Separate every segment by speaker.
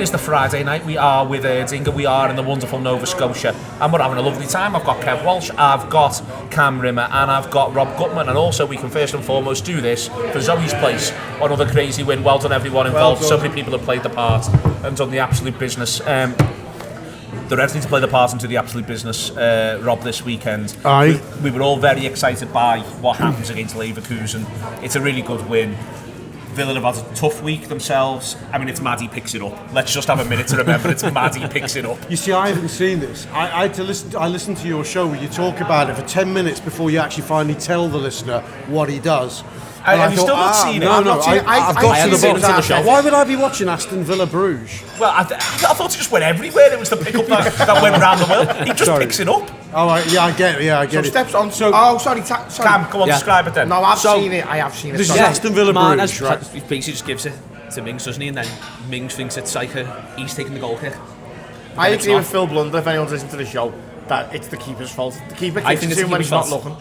Speaker 1: is the Friday night. We are with Erdinger. We are in the wonderful Nova Scotia, and we're having a lovely time. I've got Kev Walsh, I've got Cam Rimmer, and I've got Rob Gutmann. And also, we can first and foremost do this for Zoe's place. Another crazy win. Well done, everyone involved. So many people have played the part and done the absolute business. They're ready to play the part and do the absolute business, Rob, this weekend.
Speaker 2: Aye.
Speaker 1: We were all very excited by what happens against Leverkusen. It's a really good win. Villa have had a tough week themselves. I mean, it's Maddie picks it up. Let's just have a minute to remember it's Maddie picks it up.
Speaker 2: You see, I haven't seen this. I had to listen. I listened to your show where you talk about it for 10 minutes before you actually finally tell the listener what he does.
Speaker 1: Have you still not seen it?
Speaker 2: No, I've got to
Speaker 1: the show.
Speaker 2: Why would I be watching Aston Villa Bruges?
Speaker 1: Well, I thought it just went everywhere. It was the pickup that went around the world. He just picks it up.
Speaker 2: Oh, yeah, I get it. Yeah, I get it.
Speaker 3: Steps on.
Speaker 2: So,
Speaker 3: sorry.
Speaker 1: Cam, come on, describe it then.
Speaker 3: No, I've seen it. I have seen it.
Speaker 2: This is Aston Villa Bruges, right?
Speaker 4: He basically just gives it to Mings, doesn't he? And then Mings thinks it's like he's taking the goal kick.
Speaker 3: I agree with Phil Blunder, if anyone's listened to the show, that it's the keeper's fault. The keeper kicks it in when he's not looking.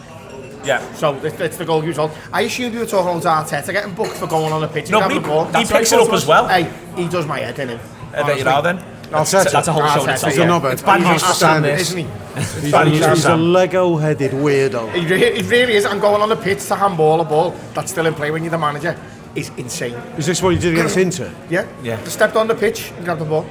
Speaker 1: Yeah.
Speaker 3: So it's the goalkeeper's fault. I assumed you were talking about Arteta getting booked for going on the pitch.
Speaker 1: No, he picks it up as well.
Speaker 3: Hey, he does my head in him.
Speaker 1: There you are then.
Speaker 4: That's a whole show in itself.
Speaker 2: He's a knobhead.
Speaker 1: It's bad news for Sam,
Speaker 3: isn't he?
Speaker 2: He's a Lego-headed weirdo.
Speaker 3: He really is. And going on the pitch to handball a ball that's still in play when you're the manager is insane.
Speaker 2: Is this what he did against Inter?
Speaker 3: Yeah. Just stepped on the pitch and grabbed the ball.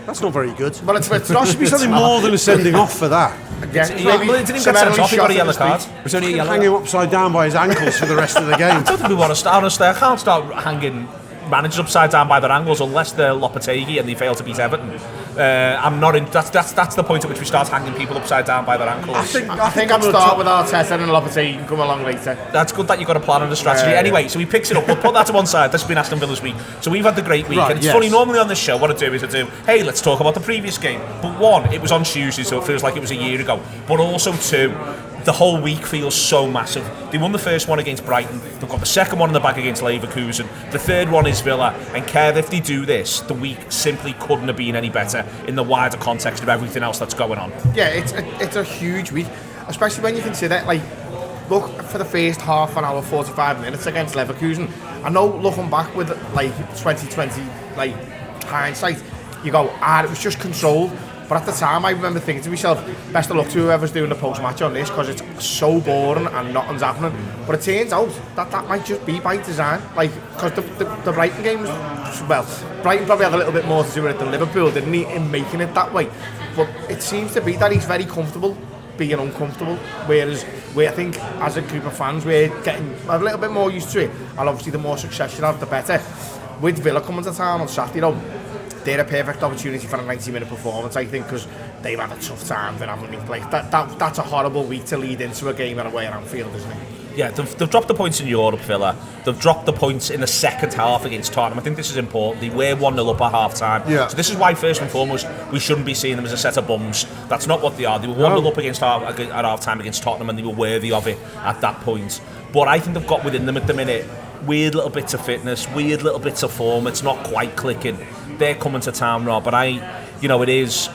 Speaker 2: That's not very good.
Speaker 3: Well, it's
Speaker 2: There should be something more than a sending off for that.
Speaker 1: Yeah, maybe it didn't get sent off. He got a yellow card.
Speaker 4: It was only a yellow.
Speaker 2: Hang him upside down by his ankles for the rest of the game.
Speaker 1: I don't think we want to start. Honestly, I can't start hanging managers upside down by their ankles unless they're Lopetegui and they fail to beat Everton. I'm not in. That's the point at which we start hanging people upside down by their ankles.
Speaker 3: I think I'd start with Arteta and Lopetegui and come along later.
Speaker 1: That's good that you've got a plan and a strategy. Anyway, so he picks it up. We'll put that to one side. This has been Aston Villa's week. So we've had the great week.
Speaker 2: Right,
Speaker 1: and it's funny, normally on this show, what I do is hey, let's talk about the previous game. But one, it was on Tuesday, so it feels like it was a year ago. But also two, the whole week feels so massive. They won the first one against Brighton. They've got the second one in the bag against Leverkusen. The third one is Villa. And Kev, if they do this, the week simply couldn't have been any better in the wider context of everything else that's going on.
Speaker 3: Yeah, it's a huge week, especially when you consider, like, look, for the first half an hour, 45 minutes against Leverkusen. I know looking back with, like, 2020, like, hindsight, you go, it was just controlled. But at the time, I remember thinking to myself, best of luck to whoever's doing the post-match on this, because it's so boring and nothing's happening. But it turns out that might just be by design. Like, because the Brighton game was, well, Brighton probably had a little bit more to do with it than Liverpool, didn't he, in making it that way. But it seems to be that he's very comfortable being uncomfortable, whereas I think as a group of fans, we're getting a little bit more used to it. And obviously, the more success you have, the better. With Villa coming to town on Saturday, though, they're a perfect opportunity for a 90-minute performance, I think, because they've had a tough time. They haven't been played. That's a horrible week to lead into a game away at Anfield, isn't it?
Speaker 1: Yeah, they've dropped the points in Europe, Villa. They've dropped the points in the second half against Tottenham. I think this is important. They were 1-0 up at half-time.
Speaker 2: Yeah.
Speaker 1: So this is why, first and foremost, we shouldn't be seeing them as a set of bums. That's not what they are. They were 1-0 up at half-time against Tottenham, and they were worthy of it at that point. But I think they've got within them at the minute weird little bits of fitness, weird little bits of form. It's not quite clicking. They're coming to town, Rob, but it's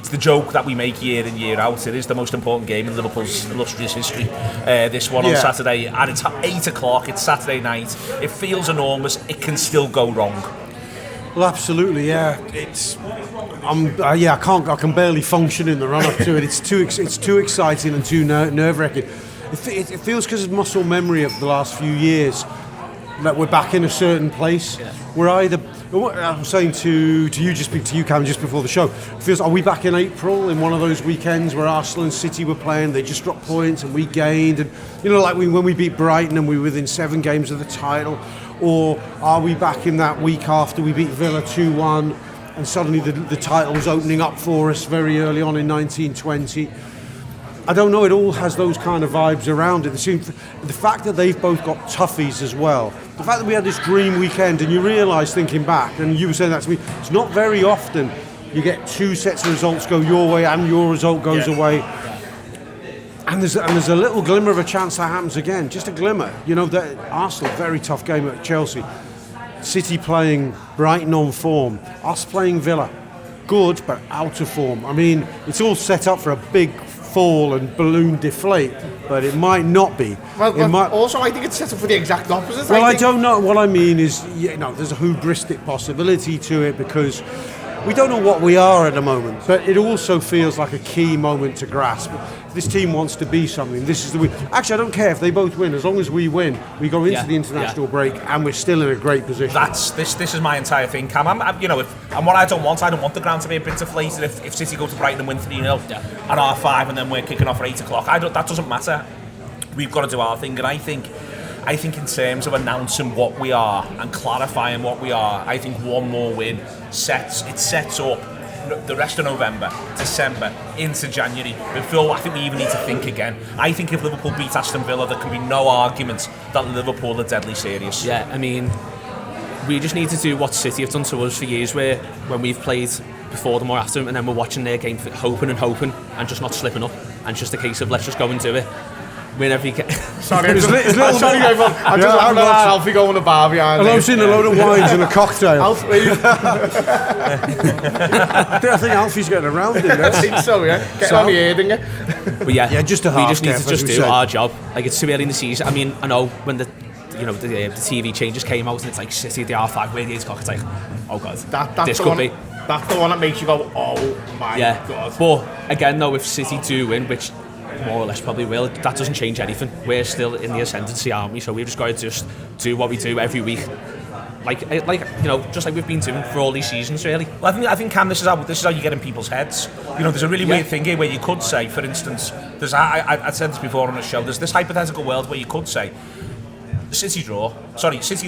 Speaker 1: the joke that we make year in, year out. It is the most important game in Liverpool's illustrious history. This one on Saturday, and it's at 8 o'clock, it's Saturday night. It feels enormous, it can still go wrong.
Speaker 2: Well, absolutely, yeah. I can barely function in the run-up to it. It's too exciting and too nerve-wracking. It feels because of muscle memory of the last few years that we're back in a certain place. Yeah. We're either, I was saying to you, Cam, just before the show, it feels, are we back in April in one of those weekends where Arsenal and City were playing, they just dropped points and we gained, and like when we beat Brighton and we were within 7 games of the title, or are we back in that week after we beat Villa 2-1 and suddenly the title was opening up for us very early on in 1920? I don't know, it all has those kind of vibes around it. The fact that they've both got toughies as well, the fact that we had this dream weekend, and you realise thinking back, and you were saying that to me, it's not very often you get 2 sets of results go your way and your result goes away. And there's a little glimmer of a chance that happens again, just a glimmer. That Arsenal, very tough game at Chelsea. City playing Brighton on form, us playing Villa. Good, but out of form. I mean, it's all set up for a big fall and balloon deflate, but it might not be.
Speaker 3: Also, I think it's set up for the exact opposite.
Speaker 2: Well, I don't know. What I mean is, there's a hubristic possibility to it because we don't know what we are at the moment, but it also feels like a key moment to grasp. If this team wants to be something, this is the week. Actually, I don't care if they both win. As long as we win, we go into the international break and we're still in a great position.
Speaker 1: This is my entire thing, Cam. And what I don't want the ground to be a bit deflated if City go to Brighton and win 3-0 at R5 and then we're kicking off at 8 o'clock. That doesn't matter. We've got to do our thing, and I think in terms of announcing what we are and clarifying what we are, I think one more win sets up the rest of November, December, into January. I think we even need to think again. I think if Liverpool beat Aston Villa, there can be no argument that Liverpool are deadly serious.
Speaker 4: Yeah, I mean, we just need to do what City have done to us for years, where when we've played before them or after them, and then we're watching their game, hoping and just not slipping up, and it's just a case of let's just go and do it. Whenever you get.
Speaker 3: Sorry, everyone. I'm just having Alfie go on a bar behind.
Speaker 2: And I've seen a load of wines and a cocktail.
Speaker 3: Alfie.
Speaker 2: I think Alfie's getting around in there.
Speaker 3: I think so, yeah. Getting on the Erdinger.
Speaker 4: But yeah,
Speaker 2: just a
Speaker 4: we just need to
Speaker 2: just
Speaker 4: do our job. Like, it's too early in the season. I mean, I know when the TV changes came out and it's like City at the R5, we're the 8 o'clock. It's like, oh god, this could be.
Speaker 3: That's the one that makes you go, oh my god.
Speaker 4: But again, though, if City do win, which more or less probably will, that doesn't change anything. We're still in the ascendancy, aren't we? So we've just got to just do what we do every week, like just like we've been doing for all these seasons, really.
Speaker 1: Well, I think Cam, this is how you get in people's heads. There's a really weird thing here where you could say, for instance, I said this before on the show. There's this hypothetical world where you could say, City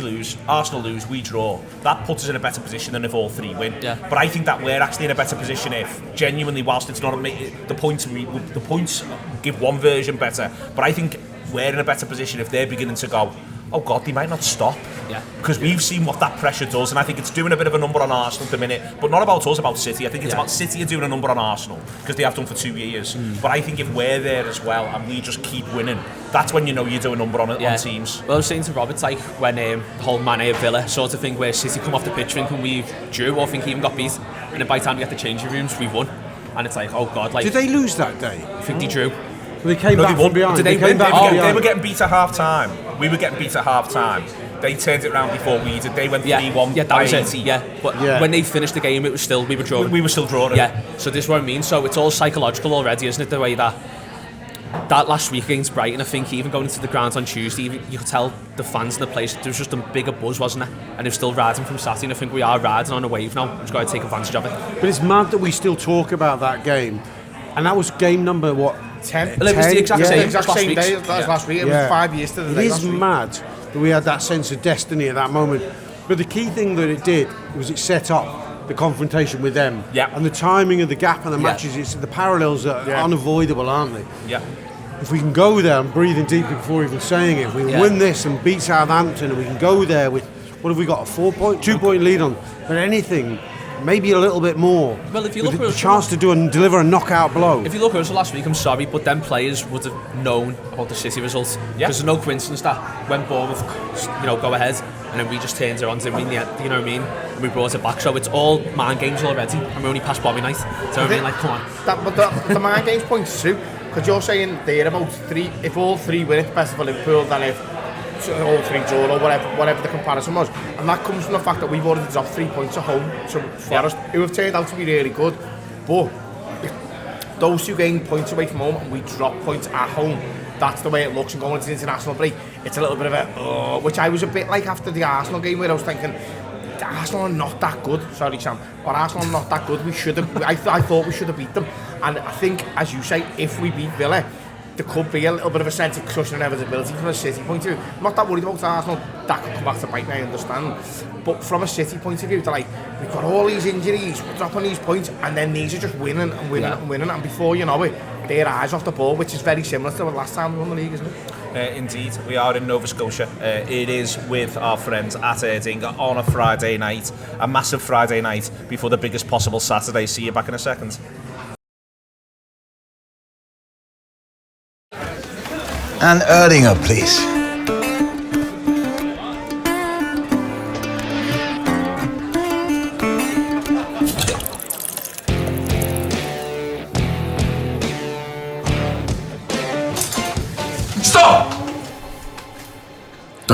Speaker 1: lose, Arsenal lose, we draw. That puts us in a better position than if all three win. Yeah. But I think that we're actually in a better position if, genuinely, whilst it's not the points give one version better, but I think we're in a better position if they're beginning to go, oh god, they might not stop. Yeah. Because we've seen what that pressure does, and I think it's doing a bit of a number on Arsenal at the minute, but not about us, about City. I think it's about City are doing a number on Arsenal, because they have done for 2 years. But I think if we're there as well, and we just keep winning, that's when you do a number on teams.
Speaker 4: Well, I was saying to Rob, it's like when the whole Mane Villa sort of thing, where City come off the pitch thinking we've drew or think even got beat, and then by the time we get the changing rooms, we've won. And it's like, oh god, like...
Speaker 2: Did they lose that day?
Speaker 4: I think they drew.
Speaker 2: Well, they came back from behind.
Speaker 1: They were getting beat at half time. We were getting beat at half time. They turned it around before we did. They went 3-1.
Speaker 4: Yeah, that was it. Yeah, but when they finished the game, we were still drawing.
Speaker 1: We were still drawing.
Speaker 4: Yeah. So this is what I mean. So it's all psychological already, isn't it? The way that last week against Brighton, I think even going into the ground on Tuesday, you could tell the fans in the place, there was just a bigger buzz, wasn't there? And they're still riding from Saturday, and I think we are riding on a wave now. We've just got to take advantage of it.
Speaker 2: But it's mad that we still talk about that game, and that was game number what?
Speaker 3: 10.
Speaker 4: Well, it was the exact
Speaker 3: same day as last week. It was 5 years to the day.
Speaker 2: It is mad that we had that sense of destiny at that moment. But the key thing that it did was it set up the confrontation with them.
Speaker 1: Yeah.
Speaker 2: And the timing of the gap and the matches, the parallels are unavoidable, aren't they?
Speaker 1: Yeah.
Speaker 2: If we can go there and breathing deeply before even saying it, if we win this and beat Southampton, and we can go there with, what have we got, a 2-point lead on, but anything, maybe a little bit more.
Speaker 4: Well, if you look at
Speaker 2: the chance to deliver a knockout blow.
Speaker 4: If you look at us last week, I'm sorry, but then players would have known about the City result. Because there's no coincidence that when Bournemouth, go ahead, and then we just turned it on to win the end, you know what I mean? And we brought it back. So it's all mind games already, and we only passed Bobby night. So I mean, like, come on.
Speaker 3: But the mind games points too, because you're saying there about three. If all three win, it's better for Liverpool than if all three draw or whatever the comparison was, and that comes from the fact that we've already dropped 3 points at home to Forest, who have turned out to be really good. But if those two gain points away from home and we drop points at home, that's the way it looks. And going into the international break, it's a little bit of a which I was a bit like after the Arsenal game, where I was thinking, Arsenal are not that good. Sorry, Sam, but Arsenal are not that good. We should have. I thought we should have beat them, and I think, as you say, if we beat Villa, there could be a little bit of a sense of cushion and inevitability from a City point of view. I'm not that worried about Arsenal. That could come back to bite me, I understand. But from a City point of view, they're like, we've got all these injuries, we're dropping these points, and then these are just winning and winning and winning, and before you know it, their eyes off the ball, which is very similar to the last time we won the league, isn't it?
Speaker 1: Indeed, we are in Nova Scotia. It is with our friends at Erdinger on a Friday night, a massive Friday night before the biggest possible Saturday. See you back in a second.
Speaker 5: And Erdinger, please.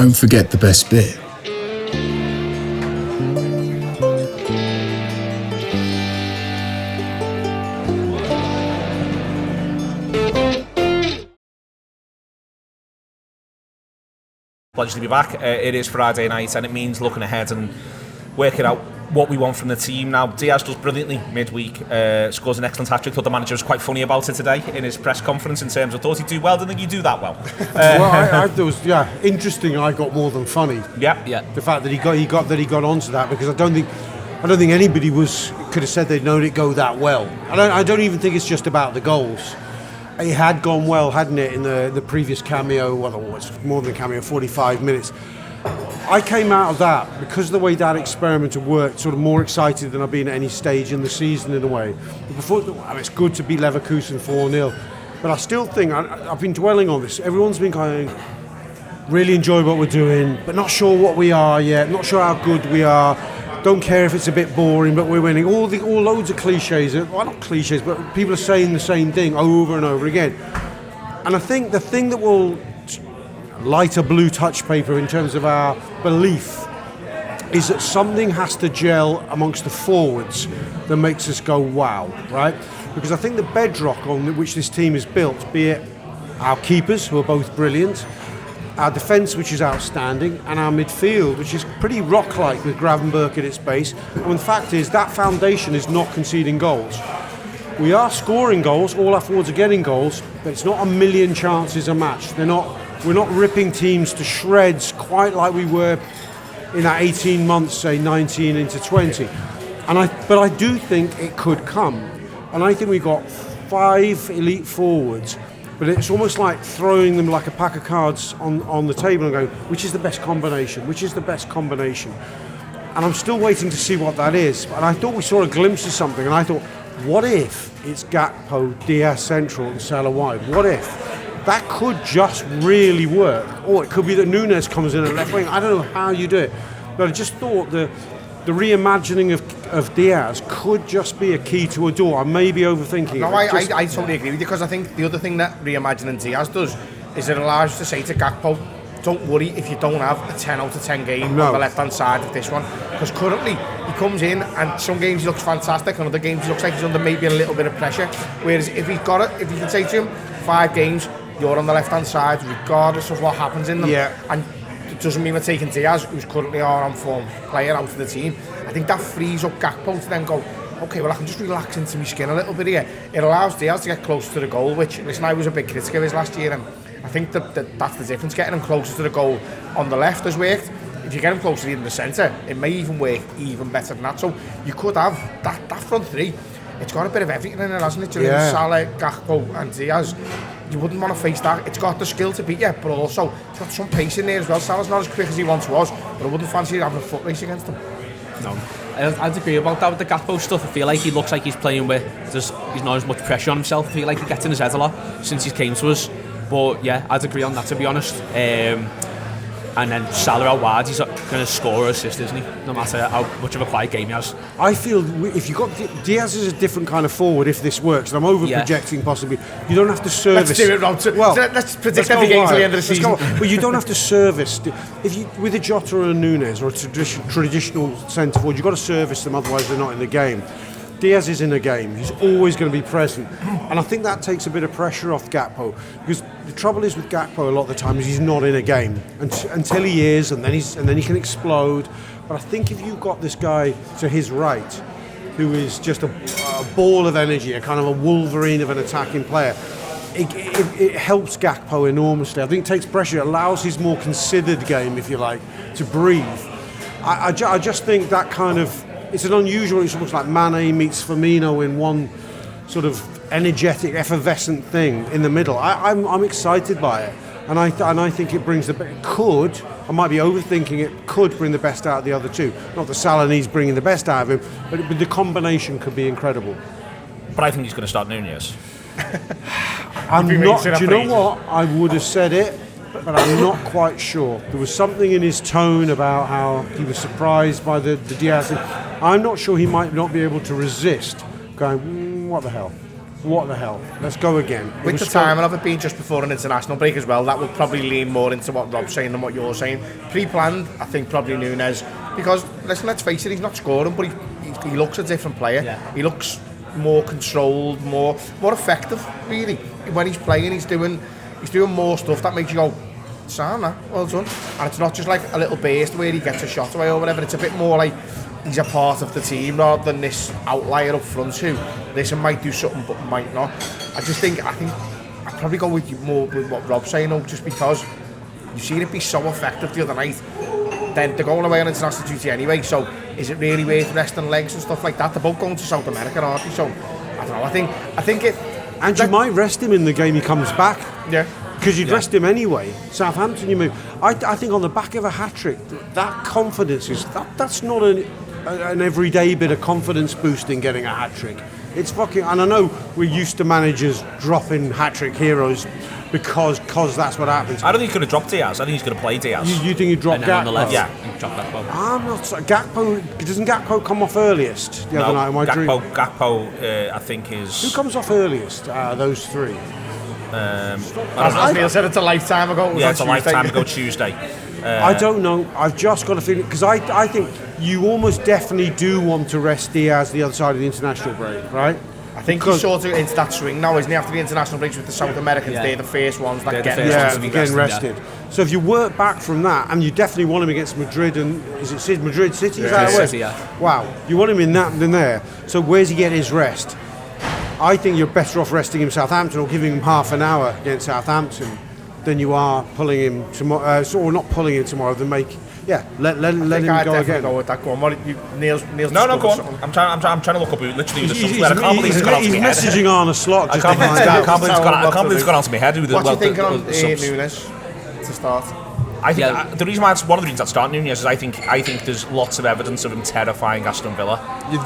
Speaker 6: don't forget the best bit.
Speaker 1: Pleasure to be back. It is Friday night and it means looking ahead and working out what we want from the team. Now, Diaz does brilliantly midweek, scores an excellent hat-trick. Thought the manager was quite funny about it today in his press conference in terms of thought he'd do well. Didn't think he'd do that well.
Speaker 2: Well, there was interesting. I got more than funny.
Speaker 1: Yeah.
Speaker 2: The fact that he got onto that, because I don't think anybody could have said they'd known it go that well. I don't even think it's just about the goals. It had gone well, hadn't it, in the previous cameo? Well, it's more than a cameo, 45 minutes. I came out of that, because of the way that experiment had worked, sort of more excited than I've been at any stage in the season in a way. It's good to beat Leverkusen 4-0, but I still think, I've been dwelling on this, everyone's been kind of really enjoy what we're doing, but not sure what we are yet, not sure how good we are. Don't care if it's a bit boring, but we're winning. All loads of cliches. Well, not cliches, but people are saying the same thing over and over again. And I think the thing that will light a blue touch paper in terms of our belief is that something has to gel amongst the forwards that makes us go wow, right? Because I think the bedrock on which this team is built, be it our keepers, who are both brilliant, our defence, which is outstanding, and our midfield, which is pretty rock-like with Gravenberch at its base. And the fact is, that foundation is not conceding goals. We are scoring goals, all our forwards are getting goals, but it's not a million chances a match. We're not ripping teams to shreds quite like we were in that 18 months, say 19 into 20. But I do think it could come. And I think we've got 5 elite forwards, but it's almost like throwing them like a pack of cards on the table and going, which is the best combination? Which is the best combination? And I'm still waiting to see what that is. And I thought we saw a glimpse of something, and I thought, what if it's Gakpo, Diaz central and Salah wide? What if? That could just really work. Or it could be that Núñez comes in at left wing. I don't know how you do it. But I just thought the reimagining of Diaz could just be a key to a door. I may be overthinking
Speaker 3: no,
Speaker 2: it.
Speaker 3: I totally agree with you, because I think the other thing that reimagining Diaz does is it allows you to say to Gakpo, don't worry if you don't have a 10 out of 10 game on the left-hand side of this one. Because currently, he comes in and some games he looks fantastic, and other games he looks like he's under maybe a little bit of pressure. Whereas if he's got it, if you can say to him, 5 games, you're on the left-hand side, regardless of what happens in them.
Speaker 2: Yeah.
Speaker 3: And it doesn't mean we're taking Diaz, who's currently our on-form player, out of the team. I think that frees up Gakpo to then go, okay, well, I can just relax into my skin a little bit here. It allows Diaz to get closer to the goal, which, listen, I was a big critic of his last year, and I think that's the difference. Getting him closer to the goal on the left has worked. If you get him closer in the centre, it may even work even better than that. So you could have that front three. It's got a bit of everything in it, hasn't it? Yeah. Salah, Gakpo and Diaz. You wouldn't want to face that. It's got the skill to beat you, but also it's got some pace in there as well. Salah's not as quick as he once was, but I wouldn't fancy having a foot race against him.
Speaker 4: No, I'd agree about that with the Gakpo stuff. I feel like he looks like he's playing with, he's not as much pressure on himself. I feel like he gets in his head a lot since he came to us. But yeah, I'd agree on that, to be honest. And then Salah out wide, he's going to score or assist, isn't he? No matter how much of a quiet game he has.
Speaker 2: I feel if you got Diaz is a different kind of forward if this works, and I'm over projecting possibly. You don't have to service.
Speaker 3: Let's do it, Rob. Let's predict every game till the end of the season.
Speaker 2: But you don't have to service. If you with a Jota or a Núñez or a traditional centre forward, you've got to service them, otherwise they're not in the game. Diaz is in a game. He's always going to be present. And I think that takes a bit of pressure off Gakpo. Because the trouble is with Gakpo a lot of the time is he's not in a game. Until he is, and then he can explode. But I think if you've got this guy to his right, who is just a ball of energy, a kind of a Wolverine of an attacking player, it helps Gakpo enormously. I think it takes pressure. It allows his more considered game, if you like, to breathe. I just think that kind of... It's an unusual, it's almost like Mane meets Firmino in one sort of energetic, effervescent thing in the middle. I'm excited by it, and I think it brings I might be overthinking it, could bring the best out of the other two. Not that Salah needs bringing the best out of him, but the combination could be incredible.
Speaker 1: But I think he's going to start Núñez.
Speaker 2: Do you know what? I would have said it, but I'm not quite sure. There was something in his tone about how he was surprised by the Diaz. I'm not sure he might not be able to resist going, what the hell? what the hell? Let's go again.
Speaker 3: With the timing of it being just before an international break as well, that would probably lean more into what Rob's saying than what you're saying. Pre-planned, I think probably Núñez, because let's face it, he's not scoring, but he looks a different player. Yeah. He looks more controlled, more effective, really. When he's playing, he's doing more stuff that makes you go, "Sound that, well done." And it's not just like a little burst where he gets a shot away or whatever. It's a bit more like he's a part of the team rather than this outlier up front who might do something but might not. I think I'd probably go more with what Rob's saying though, just because you've seen it be so effective the other night. Then they're going away on international duty anyway, so is it really worth resting legs and stuff like that? They're both going to South America, aren't they? So I don't know. I think it.
Speaker 2: And you might rest him in the game he comes back.
Speaker 3: Yeah.
Speaker 2: Because you'd rest him anyway. Southampton, you move. I think on the back of a hat trick, that confidence that's not an everyday bit of confidence boosting getting a hat trick. It's fucking. And I know we're used to managers dropping hat trick heroes because that's what happens.
Speaker 1: I don't think he's going to drop Diaz. I think he's going to play Diaz.
Speaker 2: You think he'd drop Gakpo?
Speaker 4: On the left,
Speaker 1: yeah.
Speaker 4: Drop Gakpo.
Speaker 2: I'm not. Gakpo doesn't Gakpo come off earliest the other night in my dream?
Speaker 1: Gakpo, I think is.
Speaker 2: Who comes off earliest? Those three.
Speaker 3: As Neil said, it's a lifetime ago.
Speaker 1: It's a lifetime ago Tuesday.
Speaker 2: I don't know. I've just got a feeling because I think you almost definitely do want to rest Diaz the other side of the international break, right?
Speaker 3: I think he's sort of into that swing now, isn't he? After the international breaks with the South Americans, they're the first ones that get
Speaker 2: getting rested. Yeah. So if you work back from that, and you definitely want him against Madrid and is it Madrid City?
Speaker 4: Yeah. City, yeah.
Speaker 2: Wow, you want him in that than there. So where's he get his rest? I think you're better off resting him Southampton or giving him half an hour against Southampton than you are pulling him tomorrow, or not pulling him tomorrow. Than let him go again.
Speaker 3: Go with that. Go on. Neil's
Speaker 1: no, go on. I'm trying to look up. Literally,
Speaker 2: he's messaging Arne Slot.
Speaker 1: I can't believe it's gone onto my head.
Speaker 3: What do you think on Núñez to start?
Speaker 1: I think the reason why one of the reasons I start Núñez is I think there's lots of evidence of him terrifying Aston Villa.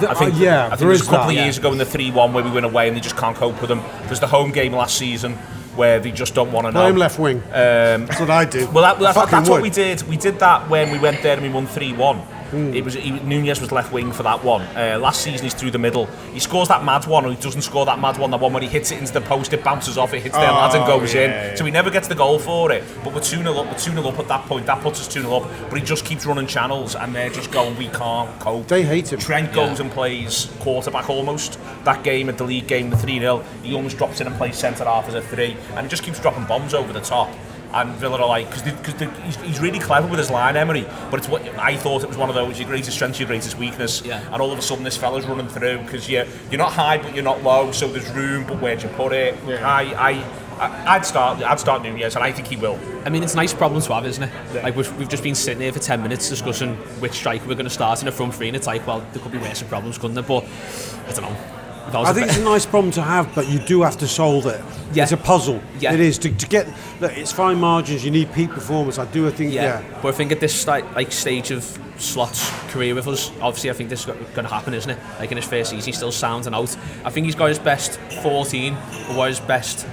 Speaker 1: I think there's a couple of years ago in the 3-1 where we went away and they just can't cope with him. There's the home game last season where they just don't want to know.
Speaker 2: Play him left wing. That's what I do.
Speaker 1: Well, that's what we did. We did that when we went there and we won 3-1. Núñez was left wing for that one. Last season he's through the middle. He scores that mad one, or he doesn't score that mad one. That one where he hits it into the post, it bounces off, it hits their lads and goes in. So he never gets the goal for it. But we're 2-0 up. We're 2-0 up at that point. That puts us 2-0 up. But he just keeps running channels, and they're just going, we can't cope.
Speaker 2: They hate him.
Speaker 1: Trent goes and plays quarterback almost. That game at the league game, the 3-0, he almost drops in and plays centre half as a 3, and he just keeps dropping bombs over the top. And Villa are like, because he's really clever with his line, Emery, but it's what I thought it was one of those, your greatest strength, your greatest weakness, and all of a sudden this fella's running through, because you're not high but you're not low, so there's room, but where'd you put it? I'd start Núñez, and I think he will.
Speaker 4: I mean, it's a nice problem to have, isn't it? Yeah. Like we've just been sitting here for 10 minutes discussing which striker we're going to start in the front three, and it's like, well, there could be worse problems, couldn't there? But I don't know.
Speaker 2: I think it's a nice problem to have, but you do have to solve it. Yeah. It's a puzzle. Yeah. It is to get. Look, it's fine margins. You need peak performance. I think. Yeah.
Speaker 4: But I think at this stage of Slot's career with us, obviously I think this is going to happen, isn't it? Like in his first season, he's still sounding out. I think he's got his best 14, or what his best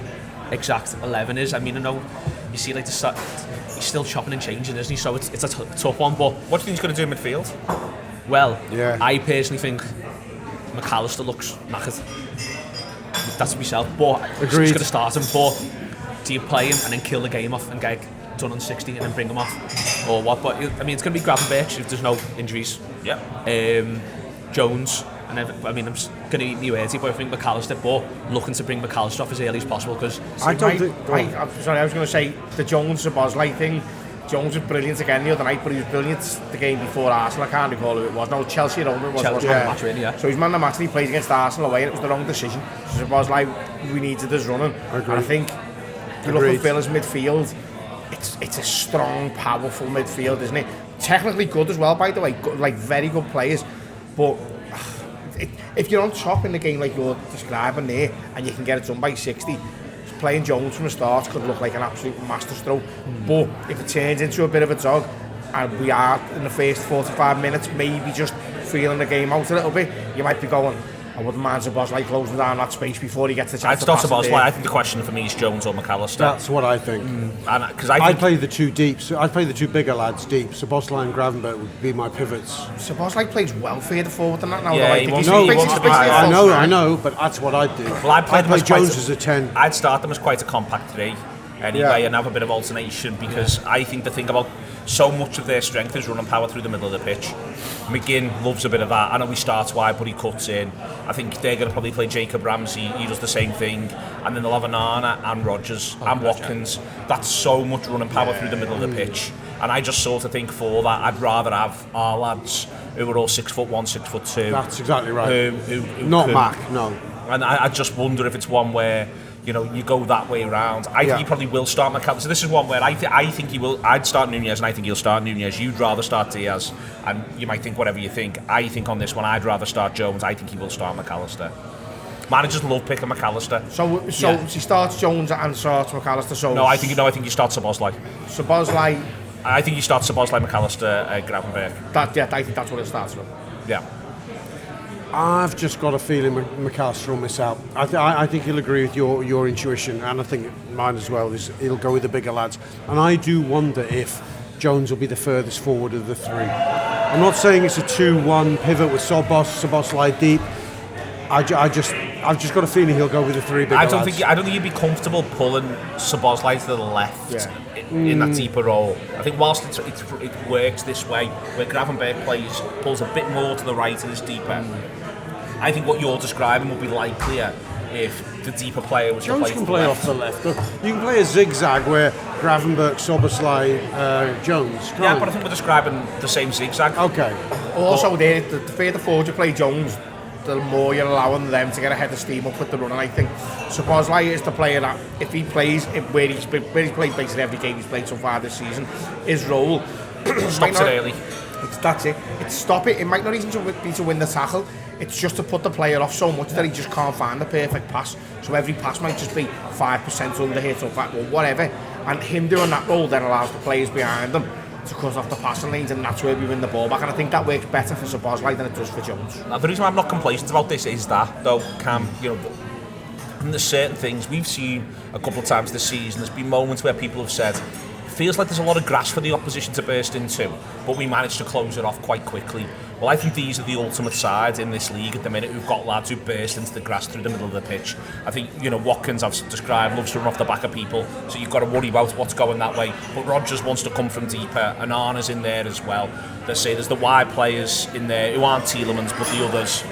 Speaker 4: exact 11 is. I mean, I know you see like he's still chopping and changing, isn't he? So it's a tough one. But
Speaker 1: what do you think he's going to do in midfield?
Speaker 4: Well, I personally think McAllister looks knackered. That's myself, but he's going to start him. But do you play him and then kill the game off and get done on 60 and then bring him off, or what? But I mean, it's going to be Gravenberch if there's no injuries. Yeah. Jones, and I'm going to eat my words here, but I think McAllister. But looking to bring McAllister off as early as possible, because
Speaker 3: I'm sorry, I was going to say the Jones Bosley thing. Jones was brilliant again the other night, but he was brilliant the game before Arsenal. I can't recall who it was. No, Chelsea at home it was.
Speaker 4: Match, really, yeah.
Speaker 3: So he's man of the match and he played against Arsenal away, and it was the wrong decision. So it was like, we needed this running. And I think you look at Villa's midfield, it's a strong, powerful midfield, isn't it? Technically good as well, by the way. Good, like very good players. But if you're on top in the game like you're describing there, and you can get it done by 60, playing Jones from the start could look like an absolute masterstroke. But if it turns into a bit of a dog, and we are in the first 45 minutes maybe just feeling the game out a little bit, you might be going, I wouldn't mind Szoboszlai closing down that space before he gets the chance.
Speaker 1: I'd start Szoboszlai. I think the question for me is Jones or McAllister.
Speaker 2: That's what I think.
Speaker 1: Because
Speaker 2: I'd play the two deep. So I'd play the two bigger lads deep. Szoboszlai and Gravenberch would be my pivots.
Speaker 3: Szoboszlai plays well further forward than that now.
Speaker 1: Yeah,
Speaker 3: though.
Speaker 2: I know, but that's what I'd do.
Speaker 1: Well, I'd
Speaker 2: play Jones as a 10.
Speaker 1: I'd start them as quite a compact 3 anyway, and have a bit of alternation, because I think the thing about so much of their strength is running power through the middle of the pitch. McGinn loves a bit of that. I know he starts wide, but he cuts in. I think they're going to probably play Jacob Ramsey. He does the same thing. And then they'll have Onana and Rodgers and Watkins. That's so much running power through the middle of the pitch. And I just sort of think for that, I'd rather have our lads who are all 6'1", 6'2".
Speaker 2: That's exactly right.
Speaker 1: Who
Speaker 2: Not
Speaker 1: can,
Speaker 2: Mac, no.
Speaker 1: And I just wonder if it's one where, you know, you go that way around. I think he probably will start McAllister. So this is one where I think he will. I'd start Nunez, and I think he'll start Nunez. You'd rather start Diaz, and you might think whatever you think. I think on this one, I'd rather start Jones. I think he will start McAllister. Managers love picking McAllister.
Speaker 3: So he starts Jones and starts McAllister. So
Speaker 1: I think you start Szoboszlai.
Speaker 3: Szoboszlai.
Speaker 1: I think you start Szoboszlai, McAllister, Gravenberch.
Speaker 3: I think that's what it starts with.
Speaker 1: Yeah.
Speaker 2: I've just got a feeling McAllister will miss out. I think he'll agree with your intuition, and I think mine as well. Is he'll go with the bigger lads, and I do wonder if Jones will be the furthest forward of the 3. I'm not saying it's a 2-1 pivot with Szoboszlai deep. I've just got a feeling he'll go with the 3 bigger lads.
Speaker 1: I don't think he'd be comfortable pulling Szoboszlai to the left in that deeper role. I think whilst it works this way, where Gravenberch pulls a bit more to the right and is deeper. I think what you're describing would be likelier if the deeper player was
Speaker 2: Jones can play off the left. You can play a zigzag where Gravenberch, Szoboszlai, Jones.
Speaker 1: Yeah, but I think we're describing the same zigzag.
Speaker 2: Okay.
Speaker 3: Also, the further forward you play Jones, the more you're allowing them to get ahead of steam up with the run. And I think Szoboszlai is the player that, if he plays where he's played basically every game he's played so far this season, his role
Speaker 1: stops it early.
Speaker 3: That's it. Stop it. It might not even be to win the tackle. It's just to put the player off so much that he just can't find the perfect pass. So every pass might just be 5% under hit or whatever. And him doing that role then allows the players behind them to cut off the passing lanes, and that's where we win the ball back. And I think that works better for Szoboszlai than it does for Jones.
Speaker 1: Now, the reason why I'm not complacent about this is that, though, Cam, and there's certain things we've seen a couple of times this season. There's been moments where people have said, feels like there's a lot of grass for the opposition to burst into, but we managed to close it off quite quickly. Well, I think these are the ultimate sides in this league at the minute who've got lads who burst into the grass through the middle of the pitch. I think, Watkins, I've described, loves to run off the back of people, so you've got to worry about what's going that way. But Rodgers wants to come from deeper, and Arna's in there as well. They say there's the wide players in there who aren't Tielemans, but the others.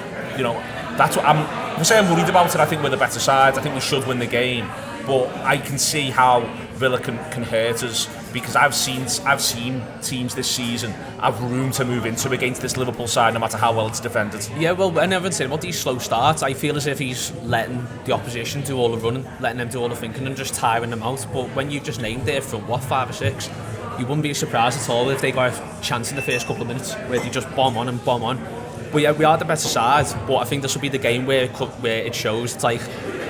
Speaker 1: That's what I'm worried about it. I think we're the better side. I think we should win the game. But I can see how Villa can hurt us, because I've seen teams this season have room to move into against this Liverpool side, no matter how well it's defended.
Speaker 4: Yeah, well, I never said about these slow starts. I feel as if he's letting the opposition do all the running, letting them do all the thinking, and just tiring them out. But when you've just named there from 5 or 6, you wouldn't be surprised at all if they got a chance in the first couple of minutes where they just bomb on. But yeah, we are the better side, but I think this will be the game where it shows. It's like,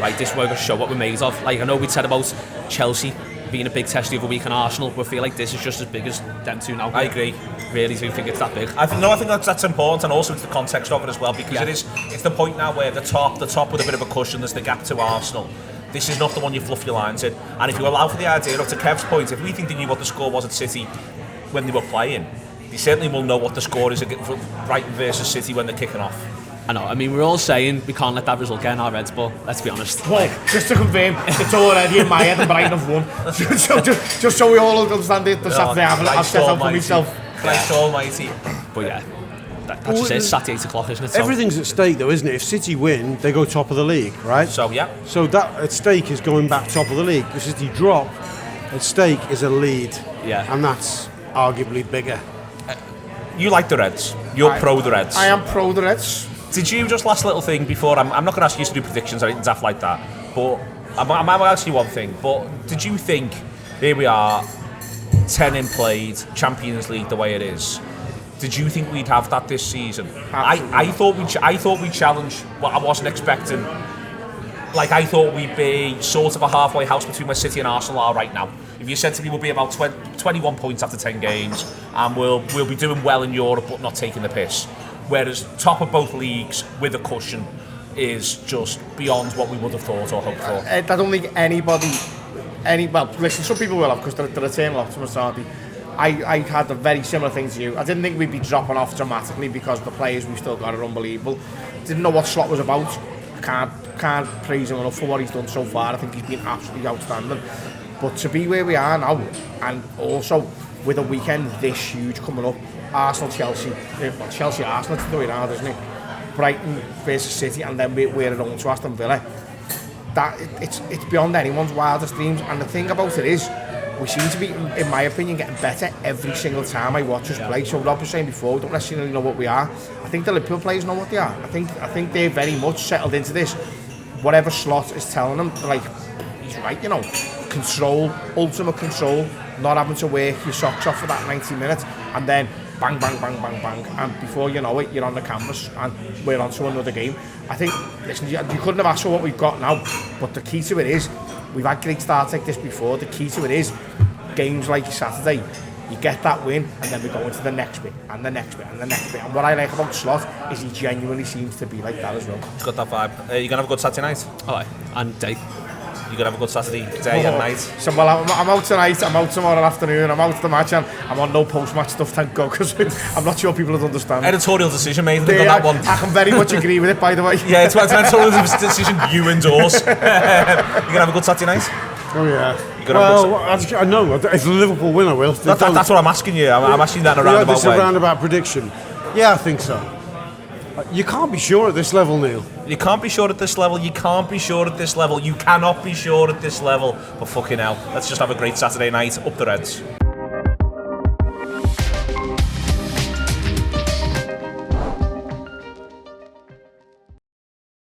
Speaker 4: right, this is where we're going to show what we're made of. Like, I know we said about Chelsea being a big test the other week on Arsenal, but I feel like this is just as big as them two now.
Speaker 1: I agree.
Speaker 4: Really do think it's that big.
Speaker 1: I think that's important, and also it's the context of it as well, because it's the point now where the top with a bit of a cushion, there's the gap to Arsenal. This is not the one you fluff your lines in. And if you allow for the idea, to Kev's point, if we think they knew what the score was at City when they were playing, they certainly will know what the score is for Brighton versus City when they're kicking off.
Speaker 4: I know, we're all saying we can't let that result get in our heads, but let's be honest.
Speaker 3: Well, just to confirm, it's already in my head and Brighton have won. just so we all understand it, the Saturday I've set out for myself.
Speaker 1: Christ almighty.
Speaker 4: But yeah, that's just it, Saturday 8 o'clock, isn't it? So
Speaker 2: everything's at stake though, isn't it? If City win, they go top of the league, right?
Speaker 1: So
Speaker 2: that at stake is going back top of the league. If City drop, at stake is a lead.
Speaker 4: Yeah.
Speaker 2: And that's arguably bigger.
Speaker 1: You like the Reds. You're pro the Reds.
Speaker 3: I am pro the Reds.
Speaker 1: Did you, just last little thing before, I'm not going to ask you to do predictions or anything daft like that, but I'm going to ask you one thing, but did you think, here we are, 10 in played, Champions League the way it is, did you think we'd have that this season? I thought we'd challenge what I wasn't expecting. Like, I thought we'd be sort of a halfway house between where City and Arsenal are right now. If you said to me we'll be about 21 points after 10 games, and we'll be doing well in Europe but not taking the piss. Whereas top of both leagues with a cushion, is just beyond what we would have thought or hoped for.
Speaker 3: I don't think anybody, well, listen, some people will have, because they're eternal optimists, aren't they? I had a very similar thing to you. I didn't think we'd be dropping off dramatically because the players we've still got are unbelievable. Didn't know what Slot was about. I can't praise him enough for what he's done so far. I think he's been absolutely outstanding. But to be where we are now, and also with a weekend this huge coming up, Chelsea, Arsenal, it's the way around, isn't it? Brighton versus City, and then we're at home to Aston Villa. It's beyond anyone's wildest dreams. And the thing about it is, we seem to be, in my opinion, getting better every single time I watch us play. So Rob was saying before, we don't necessarily know what we are. I think the Liverpool players know what they are. I think they're very much settled into this. Whatever Slot is telling them, like, he's right, you know. Control, ultimate control, not having to work your socks off for that 90 minutes, and then bang, bang, bang, bang, bang, and before you know it, you're on the canvas and we're on to another game. I think, listen, you couldn't have asked for what we've got now, but the key to it is, we've had great starts like this before, the key to it is, games like Saturday, you get that win, and then we go into the next bit, and the next bit, and the next bit. And what I like about Slot is he genuinely seems to be like that as well.
Speaker 1: He's got that vibe. You're going to have a good Saturday night?
Speaker 4: Oh, and day.
Speaker 1: You're going to have a good Saturday day and night?
Speaker 3: So, well, I'm out tonight, I'm out tomorrow afternoon, I'm out the match, and I'm on no post-match stuff, thank God, because I'm not sure people would understand.
Speaker 1: Editorial decision made on that one.
Speaker 3: I can very much agree with it, by the way.
Speaker 1: Yeah, it's an editorial decision you endorse. You're going to have a good Saturday night?
Speaker 2: Oh yeah. Well, I know. If Liverpool win, I will.
Speaker 1: That's what I'm asking you. I'm asking that in a roundabout way.
Speaker 2: This is a roundabout prediction. Yeah, I think so. You can't be sure at this level, Neil.
Speaker 1: You can't be sure at this level. You can't be sure at this level. You cannot be sure at this level. But fucking hell, let's just have a great Saturday night. Up the Reds.